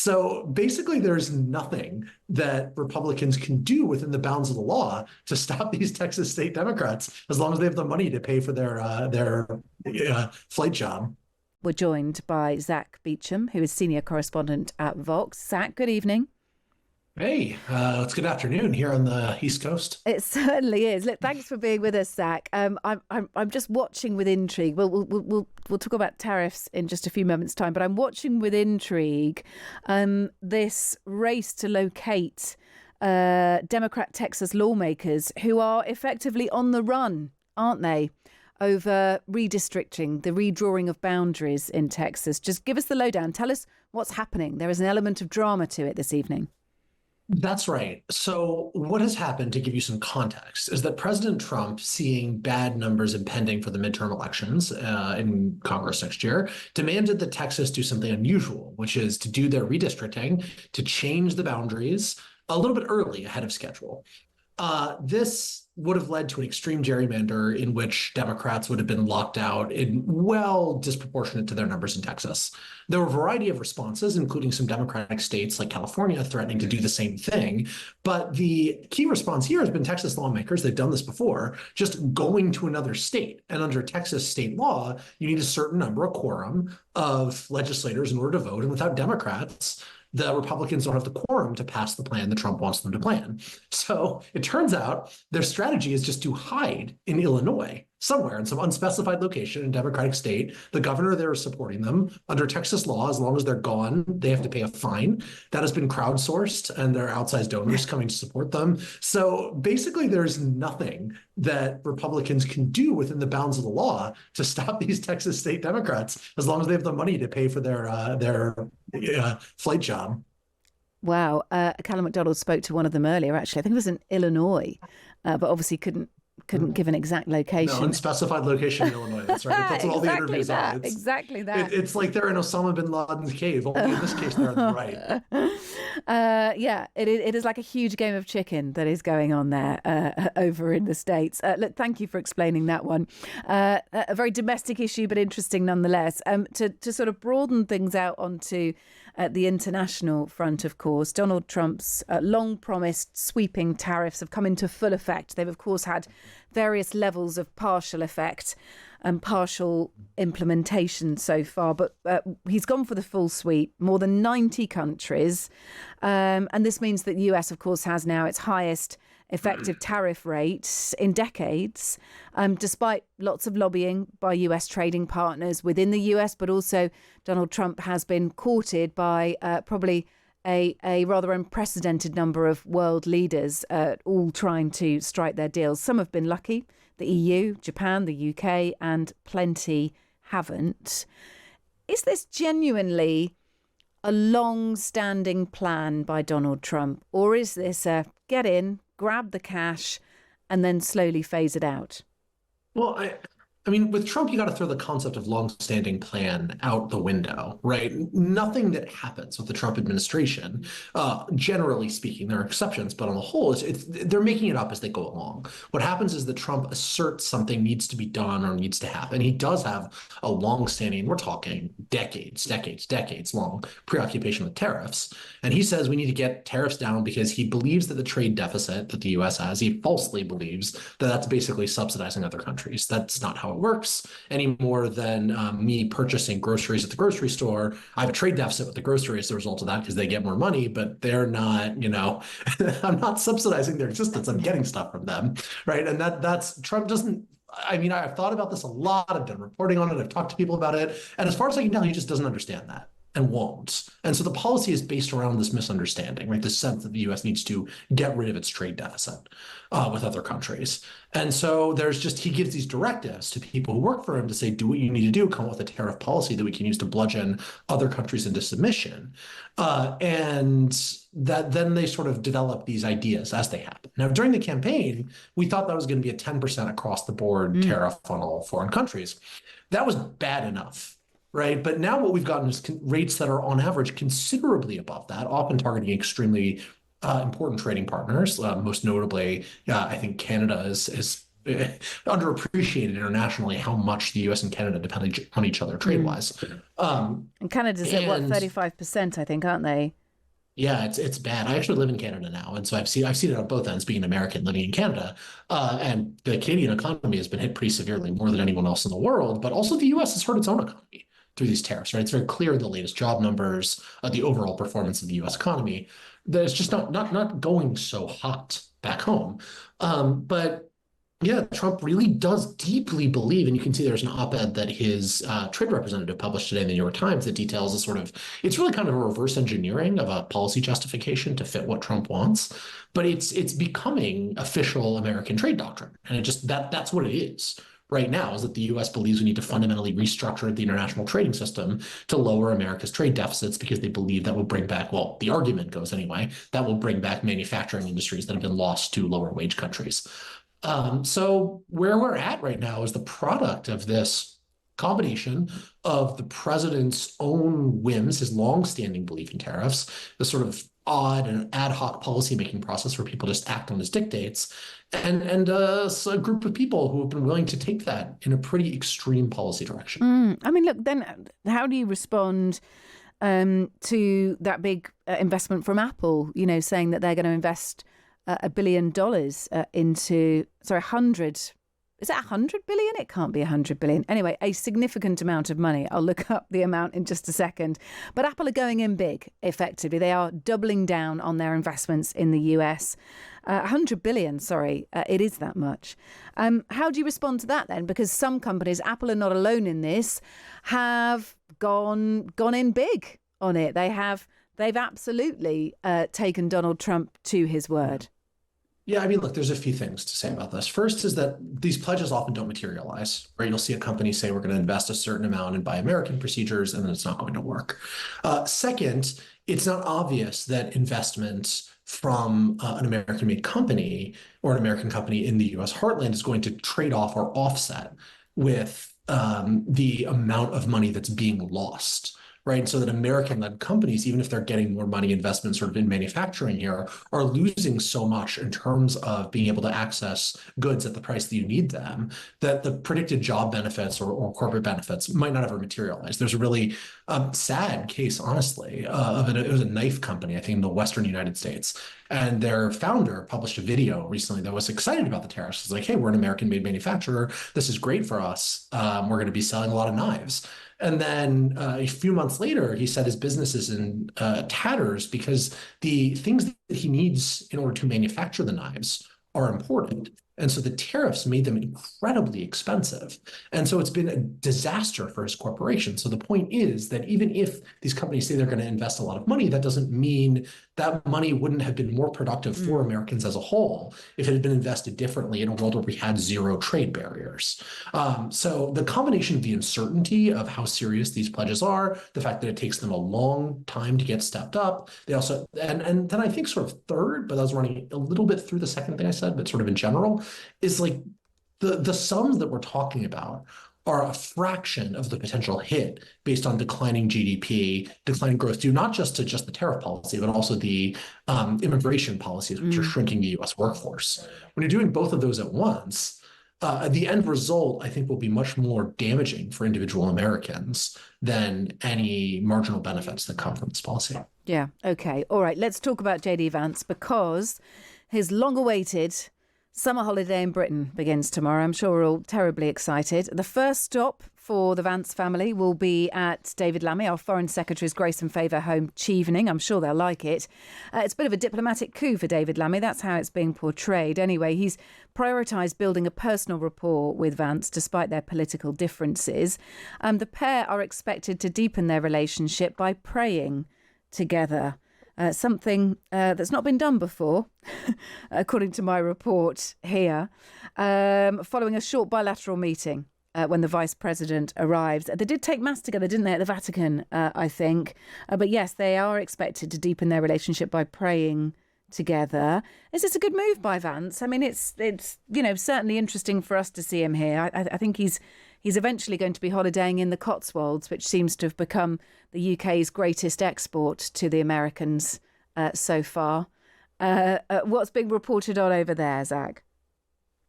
So basically, there's nothing that Republicans can do within the bounds of the law to stop these Texas state Democrats as long as they have the money to pay for their flight job. We're joined by Zack Beauchamp, who is senior correspondent at Vox. Zack, good evening. Hey, it's good afternoon here on the East Coast. It certainly is. Look, thanks for being with us, Zack. I'm just watching with intrigue. We'll talk about tariffs in just a few moments' time, but I'm watching with intrigue this race to locate Democrat Texas lawmakers who are effectively on the run, aren't they, over redistricting, the redrawing of boundaries in Texas. Just give us the lowdown. Tell us what's happening. There is an element of drama to it this evening. That's right. So what has happened, to give you some context, is that President Trump, seeing bad numbers impending for the midterm elections in Congress next year, demanded that Texas do something unusual, which is to do their redistricting, to change the boundaries a little bit early ahead of schedule. This would have led to an extreme gerrymander in which Democrats would have been locked out in disproportionate to their numbers in Texas. There were a variety of responses, including some Democratic states like California threatening to do the same thing. But the key response here has been Texas lawmakers. They've done this before, just going to another state. And under Texas state law, you need a certain number, a quorum of legislators in order to vote. And without Democrats, the Republicans don't have the quorum to pass the plan that Trump wants them to plan. So it turns out their strategy is just to hide in Illinois, somewhere in some unspecified location in a Democratic state. The governor there is supporting them. Under Texas law, as long as they're gone, they have to pay a fine. That has been crowdsourced, and there are outsized donors coming to support them. So basically, there's nothing that Republicans can do within the bounds of the law to stop these Texas state Democrats as long as they have the money to pay for their flight job. Wow. Callum McDonald spoke to one of them earlier, actually. I think it was in Illinois, but obviously couldn't give an exact location. No, unspecified location in Illinois. That's right. That's what all the interviews are. Exactly that. It's like they're in Osama bin Laden's cave. Only in this case, they're right. Yeah, it is like a huge game of chicken that is going on there over in the States. Look, thank you for explaining that one. A very domestic issue, but interesting nonetheless. To sort of broaden things out onto the international front, of course, Donald Trump's long promised sweeping tariffs have come into full effect. They've, of course, had various levels of partial effect and partial implementation so far, but he's gone for the full sweep, more than 90 countries. And this means that the US, of course, has now its highest effective tariff rate in decades, despite lots of lobbying by US trading partners within the US, but also Donald Trump has been courted by probably a rather unprecedented number of world leaders, all trying to strike their deals. Some have been lucky, the EU, Japan, the UK, and plenty haven't. Is this genuinely a long-standing plan by Donald Trump, or is this a get in, grab the cash, and then slowly phase it out? Well, I mean, with Trump, you got to throw the concept of long-standing plan out the window, right? Nothing that happens with the Trump administration, generally speaking, there are exceptions, but on the whole, they're making it up as they go along. What happens is that Trump asserts something needs to be done or needs to happen. He does have a long-standing, we're talking decades long preoccupation with tariffs. And he says we need to get tariffs down because he believes that the trade deficit that the U.S. has, he falsely believes that that's basically subsidizing other countries. That's not how it works any more than me purchasing groceries at the grocery store. I have a trade deficit with the grocery as a result of that because they get more money, but they're not, I'm not subsidizing their existence. I'm getting stuff from them, right? And that's Trump doesn't. I mean, I've thought about this a lot. I've done reporting on it. I've talked to people about it. And as far as I can tell, he just doesn't understand that and won't. And so the policy is based around this misunderstanding, right? The sense that the U.S. needs to get rid of its trade deficit with other countries. And so he gives these directives to people who work for him to say, do what you need to do, come up with a tariff policy that we can use to bludgeon other countries into submission. And that then they sort of develop these ideas as they happen. Now, during the campaign, we thought that was going to be a 10% across the board tariff on all foreign countries. That was bad enough. Right. But now what we've gotten is rates that are on average considerably above that, often targeting extremely important trading partners. Most notably, I think Canada is underappreciated internationally how much the U.S. and Canada depend on each other Mm. trade-wise. Um, And Canada's at what, and 35%, I think, aren't they? yeah, it's bad. I actually live in Canada now, and so I've seen it on both ends, being an American living in Canada. And the Canadian economy has been hit pretty severely, more than anyone else in the world. But also, the U.S. has hurt its own economy through these tariffs. Right? It's very clear in the latest job numbers, the overall performance of the U.S. economy, that it's just not going so hot back home. But yeah, Trump really does deeply believe, and you can see there's an op-ed that his trade representative published today in the New York Times that details a sort of, it's really kind of a reverse engineering of a policy justification to fit what Trump wants, but it's becoming official American trade doctrine, and it just that's what it is right now. Is that the U.S. believes we need to fundamentally restructure the international trading system to lower America's trade deficits because they believe that will bring back, well, the argument goes anyway, that will bring back manufacturing industries that have been lost to lower wage countries. So where we're at right now is the product of this combination of the president's own whims, his longstanding belief in tariffs, the sort of odd and ad hoc policymaking process where people just act on his dictates, and so a group of people who have been willing to take that in a pretty extreme policy direction. I mean, look, then how do you respond to that big investment from Apple, saying that they're going to invest $1 billion into, sorry, 100, is that 100 billion? It can't be 100 billion. Anyway, a significant amount of money. I'll look up the amount in just a second. But Apple are going in big, effectively. They are doubling down on their investments in the US. 100 billion, sorry, it is that much. How do you respond to that then? Because some companies, Apple are not alone in this, have gone in big on it. They've absolutely taken Donald Trump to his word. Yeah, I mean, look, there's a few things to say about this. First is that these pledges often don't materialize, right? You'll see a company say we're going to invest a certain amount in buy American procedures, and then it's not going to work. Second, it's not obvious that investment from an American-made company or an American company in the U.S. heartland is going to trade off or offset with the amount of money that's being lost. Right. And so that American-led companies, even if they're getting more money investment sort of in manufacturing here, are losing so much in terms of being able to access goods at the price that you need them, that the predicted job benefits or corporate benefits might not ever materialize. There's a really sad case, honestly, it was a knife company, I think, in the Western United States. And their founder published a video recently that was excited about the tariffs. It's like, hey, we're an American-made manufacturer. This is great for us. We're going to be selling a lot of knives. And then a few months later, he said his business is in tatters because the things that he needs in order to manufacture the knives are imported. And so the tariffs made them incredibly expensive. And so it's been a disaster for his corporation. So the point is that even if these companies say they're going to invest a lot of money, that doesn't mean that money wouldn't have been more productive for Americans as a whole if it had been invested differently in a world where we had zero trade barriers. So the combination of the uncertainty of how serious these pledges are, the fact that it takes them a long time to get stepped up, they also, and then I think sort of third, but I was running a little bit through the second thing I said, but sort of in general, is like the sums that we're talking about are a fraction of the potential hit based on declining GDP, declining growth due not just to just the tariff policy, but also the immigration policies, which are shrinking the U.S. workforce. When you're doing both of those at once, the end result, I think, will be much more damaging for individual Americans than any marginal benefits that come from this policy. Yeah. Okay. All right. Let's talk about J.D. Vance, because his long-awaited summer holiday in Britain begins tomorrow. I'm sure we're all terribly excited. The first stop for the Vance family will be at David Lammy, our Foreign Secretary's grace and favour home, Chevening. I'm sure they'll like it. It's a bit of a diplomatic coup for David Lammy. That's how it's being portrayed. Anyway, he's prioritised building a personal rapport with Vance despite their political differences. The pair are expected to deepen their relationship by praying together. Something that's not been done before, according to my report here, following a short bilateral meeting when the vice president arrives. They did take mass together, didn't they, at the Vatican, I think. But yes, they are expected to deepen their relationship by praying together. Is this a good move by Vance? I mean, it's certainly interesting for us to see him here. I think he's eventually going to be holidaying in the Cotswolds, which seems to have become the UK's greatest export to the Americans so far. What's being reported on over there, Zach?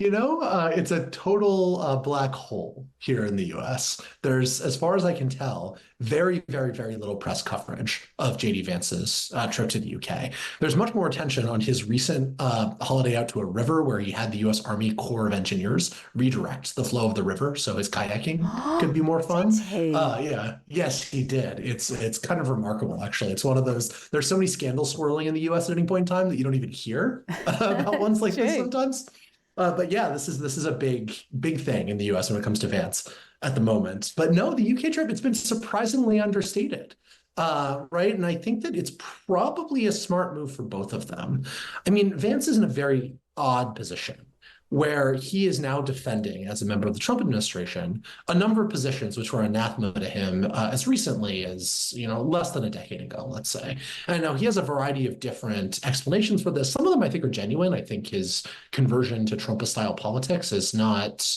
It's a total black hole here in the US. There's, as far as I can tell, very, very, very little press coverage of JD Vance's trip to the UK. There's much more attention on his recent holiday out to a river where he had the US Army Corps of Engineers redirect the flow of the river so his kayaking could be more Did fun. he? Yeah, yes, he did. It's kind of remarkable, actually. It's one of those. There's so many scandals swirling in the U.S. at any point in time that you don't even hear about ones It's like this true. sometimes. But yeah, this is a big thing in the U.S. when it comes to Vance at the moment. But no, the UK trip, it's been surprisingly understated. Right. And I think that it's probably a smart move for both of them. I mean, Vance is in a very odd position where he is now defending, as a member of the Trump administration, a number of positions which were anathema to him as recently as, less than a decade ago, let's say. And now he has a variety of different explanations for this. Some of them I think are genuine. I think his conversion to Trumpist style politics is not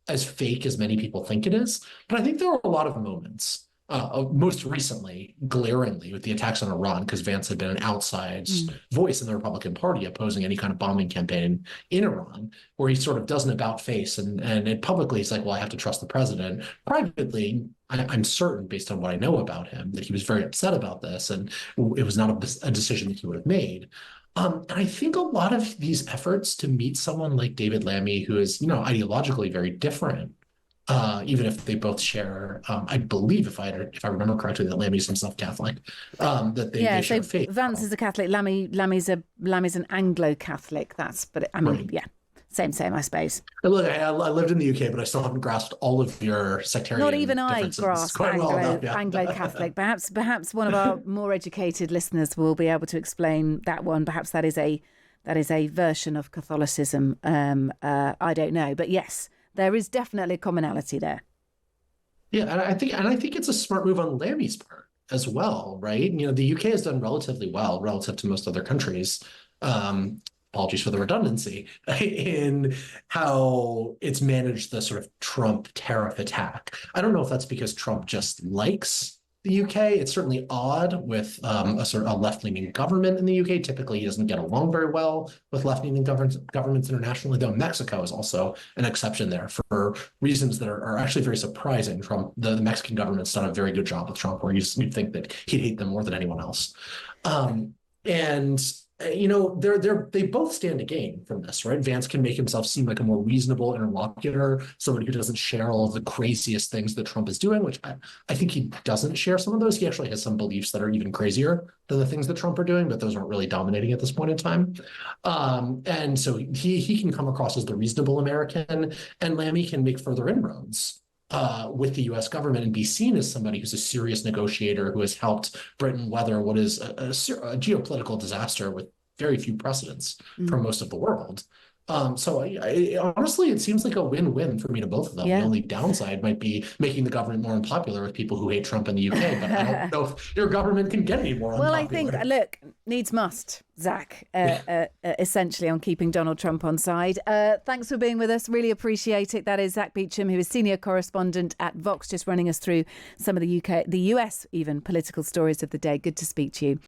as fake as many people think it is. But I think there are a lot of moments, most recently, glaringly, with the attacks on Iran, because Vance had been an outsized voice in the Republican Party opposing any kind of bombing campaign in Iran, where he sort of does an about face and it publicly he's like, well, I have to trust the president. Privately, I'm certain, based on what I know about him, that he was very upset about this and it was not a decision that he would have made. And I think a lot of these efforts to meet someone like David Lammy, who is, ideologically very different, even if they both share, I believe, if I remember correctly, that Lammy's himself Catholic, that Yeah, they so share faith. Vance is a Catholic, Lammy's an Anglo-Catholic. But I mean, Right. yeah, same, I suppose. And look, I lived in the UK, but I still haven't grasped all of your Not even sectarian I differences grasp quite well enough. Yeah. Anglo-Catholic. Perhaps one of our more educated listeners will be able to explain that one. Perhaps that is a version of Catholicism. I don't know, but yes, there is definitely a commonality there. Yeah, and I think it's a smart move on Lammy's part as well, right? The UK has done relatively well relative to most other countries. Um, Apologies for the redundancy in how it's managed the sort of Trump tariff attack. I don't know if that's because Trump just likes the UK. It's certainly odd with a sort of a left-leaning government in the UK. Typically, he doesn't get along very well with left-leaning governments internationally, though Mexico is also an exception there for reasons that are actually very surprising. The Mexican government's done a very good job with Trump, where you'd think that he'd hate them more than anyone else. And they both stand to gain from this, right? Vance can make himself seem like a more reasonable interlocutor, somebody who doesn't share all of the craziest things that Trump is doing, which I think he doesn't share some of those. He actually has some beliefs that are even crazier than the things that Trump are doing, but those aren't really dominating at this point in time. And so he can come across as the reasonable American, and Lammy can make further inroads with the U.S. government and be seen as somebody who's a serious negotiator who has helped Britain weather what is a geopolitical disaster with very few precedents for most of the world. So honestly, it seems like a win-win for me to both of them. Yeah. The only downside might be making the government more unpopular with people who hate Trump in the UK, but I don't know if your government can get any more unpopular. Well, I think, look, needs must, Zach, essentially on keeping Donald Trump on side. Thanks for being with us. Really appreciate it. That is Zack Beauchamp, who is senior correspondent at Vox, just running us through some of the US, even political stories of the day. Good to speak to you.